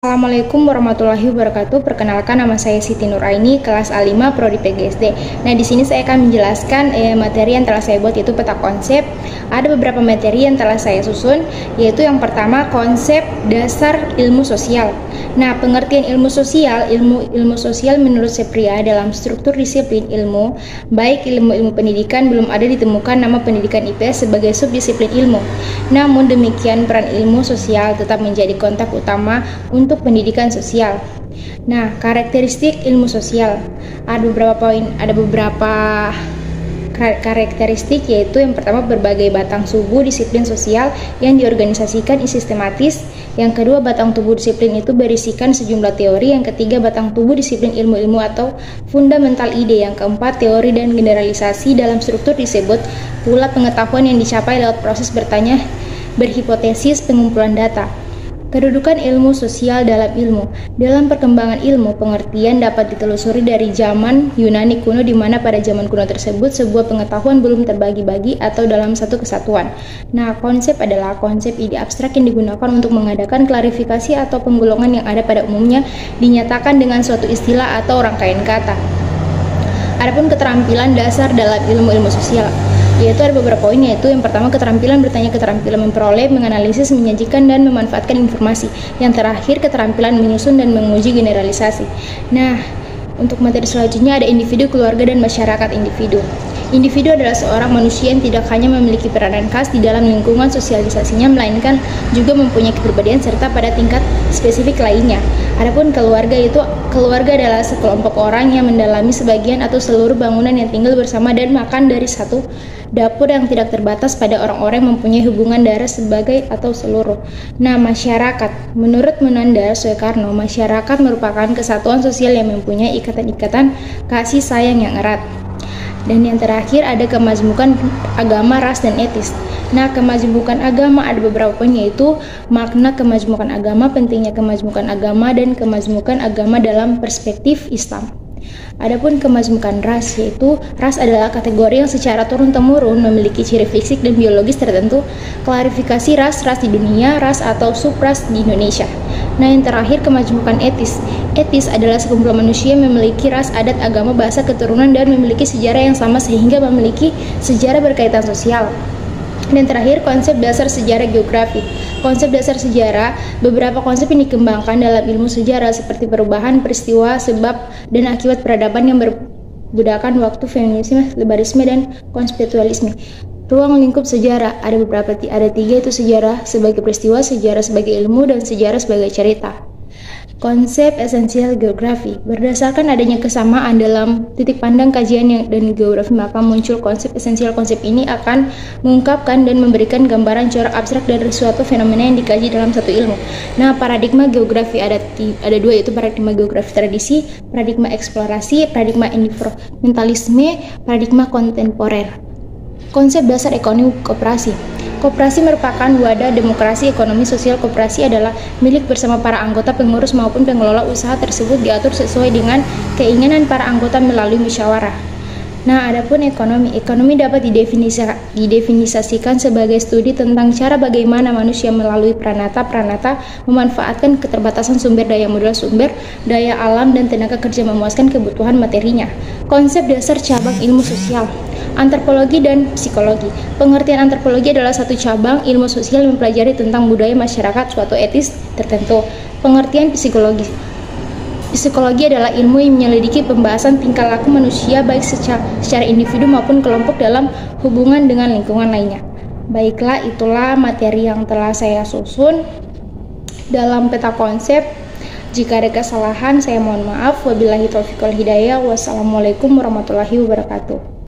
Assalamualaikum warahmatullahi wabarakatuh. Perkenalkan, nama saya Siti Nuraini, kelas A5 Prodi PGSD. Nah, di sini saya akan menjelaskan materi yang telah saya buat, yaitu peta konsep. Ada beberapa materi yang telah saya susun, yaitu yang pertama konsep dasar ilmu sosial. Nah, pengertian ilmu sosial, ilmu sosial menurut Sepria dalam struktur disiplin ilmu, baik ilmu pendidikan, belum ada ditemukan nama pendidikan IPS sebagai subdisiplin ilmu. Namun demikian, peran ilmu sosial tetap menjadi kontak utama untuk pendidikan sosial. Nah, karakteristik ilmu sosial ada beberapa karakteristik, yaitu yang pertama berbagai batang tubuh disiplin sosial yang diorganisasikan sistematis. Yang kedua, batang tubuh disiplin itu berisikan sejumlah teori. Yang ketiga, batang tubuh disiplin ilmu-ilmu atau fundamental ide. Yang keempat, teori dan generalisasi dalam struktur disebut pula pengetahuan yang dicapai lewat proses bertanya, berhipotesis, pengumpulan data. Kedudukan ilmu sosial dalam ilmu. Dalam perkembangan ilmu, pengertian dapat ditelusuri dari zaman Yunani kuno, di mana pada zaman kuno tersebut sebuah pengetahuan belum terbagi-bagi atau dalam satu kesatuan. Nah, konsep adalah konsep ide abstrak yang digunakan untuk mengadakan klarifikasi atau penggolongan yang ada pada umumnya dinyatakan dengan suatu istilah atau rangkaian kata. Adapun keterampilan dasar dalam ilmu sosial, yaitu ada beberapa poin, yaitu yang pertama keterampilan bertanya, keterampilan memperoleh, menganalisis, menyajikan, dan memanfaatkan informasi. Yang terakhir, keterampilan menyusun dan menguji generalisasi. Nah, untuk materi selanjutnya ada individu, keluarga, dan masyarakat individu. Individu adalah seorang manusia yang tidak hanya memiliki peranan khas di dalam lingkungan sosialisasinya, melainkan juga mempunyai kepribadian serta pada tingkat spesifik lainnya. Adapun keluarga adalah sekelompok orang yang mendalami sebagian atau seluruh bangunan yang tinggal bersama dan makan dari satu dapur yang tidak terbatas pada orang-orang yang mempunyai hubungan darah sebagai atau seluruh. Nah, masyarakat. Menurut Munandar Soekarno, masyarakat merupakan kesatuan sosial yang mempunyai ikatan-ikatan kasih sayang yang erat. Dan yang terakhir ada kemajmukan agama, ras, dan etis. Nah, kemajmukan agama ada beberapa poin, yaitu makna kemajmukan agama, pentingnya kemajmukan agama, dan kemajmukan agama dalam perspektif Islam. Adapun kemajmukan ras, yaitu ras adalah kategori yang secara turun-temurun memiliki ciri fisik dan biologis tertentu. Klarifikasi ras di dunia, ras atau subras di Indonesia. Nah, yang terakhir kemajmukan etis. Etis adalah sekumpulan manusia yang memiliki ras, adat, agama, bahasa, keturunan, dan memiliki sejarah yang sama sehingga memiliki sejarah berkaitan sosial. Dan terakhir, konsep dasar sejarah geografi. Konsep dasar sejarah, beberapa konsep yang dikembangkan dalam ilmu sejarah seperti perubahan, peristiwa, sebab, dan akibat peradaban yang berbudakan waktu, feminisme, liberalisme, dan konspiritualisme. Ruang lingkup sejarah ada tiga, itu sejarah sebagai peristiwa, sejarah sebagai ilmu, dan sejarah sebagai cerita. Konsep esensial geografi. Berdasarkan adanya kesamaan dalam titik pandang kajian dan geografi, maka muncul konsep esensial. Konsep ini akan mengungkapkan dan memberikan gambaran corak abstrak dari suatu fenomena yang dikaji dalam satu ilmu. Nah, paradigma geografi ada dua, yaitu paradigma geografi tradisi, paradigma eksplorasi, paradigma environmentalisme, paradigma kontemporer. Konsep dasar ekonomi koperasi. Koperasi merupakan wadah demokrasi ekonomi sosial. Koperasi adalah milik bersama para anggota, pengurus maupun pengelola usaha tersebut, diatur sesuai dengan keinginan para anggota melalui musyawarah. Nah, adapun ekonomi dapat didefinisikan sebagai studi tentang cara bagaimana manusia melalui peranata memanfaatkan keterbatasan sumber daya, modal sumber daya alam, dan tenaga kerja memuaskan kebutuhan materinya. Konsep dasar cabang ilmu sosial. Antropologi dan psikologi. Pengertian antropologi adalah satu cabang ilmu sosial yang mempelajari tentang budaya masyarakat suatu etis tertentu. Pengertian psikologi. Psikologi adalah ilmu yang menyelidiki pembahasan tingkah laku manusia baik secara individu maupun kelompok dalam hubungan dengan lingkungan lainnya. Baiklah, itulah materi yang telah saya susun dalam peta konsep. Jika ada kesalahan, saya mohon maaf. Wabillahi taufiq wal hidayah. Wassalamualaikum warahmatullahi wabarakatuh.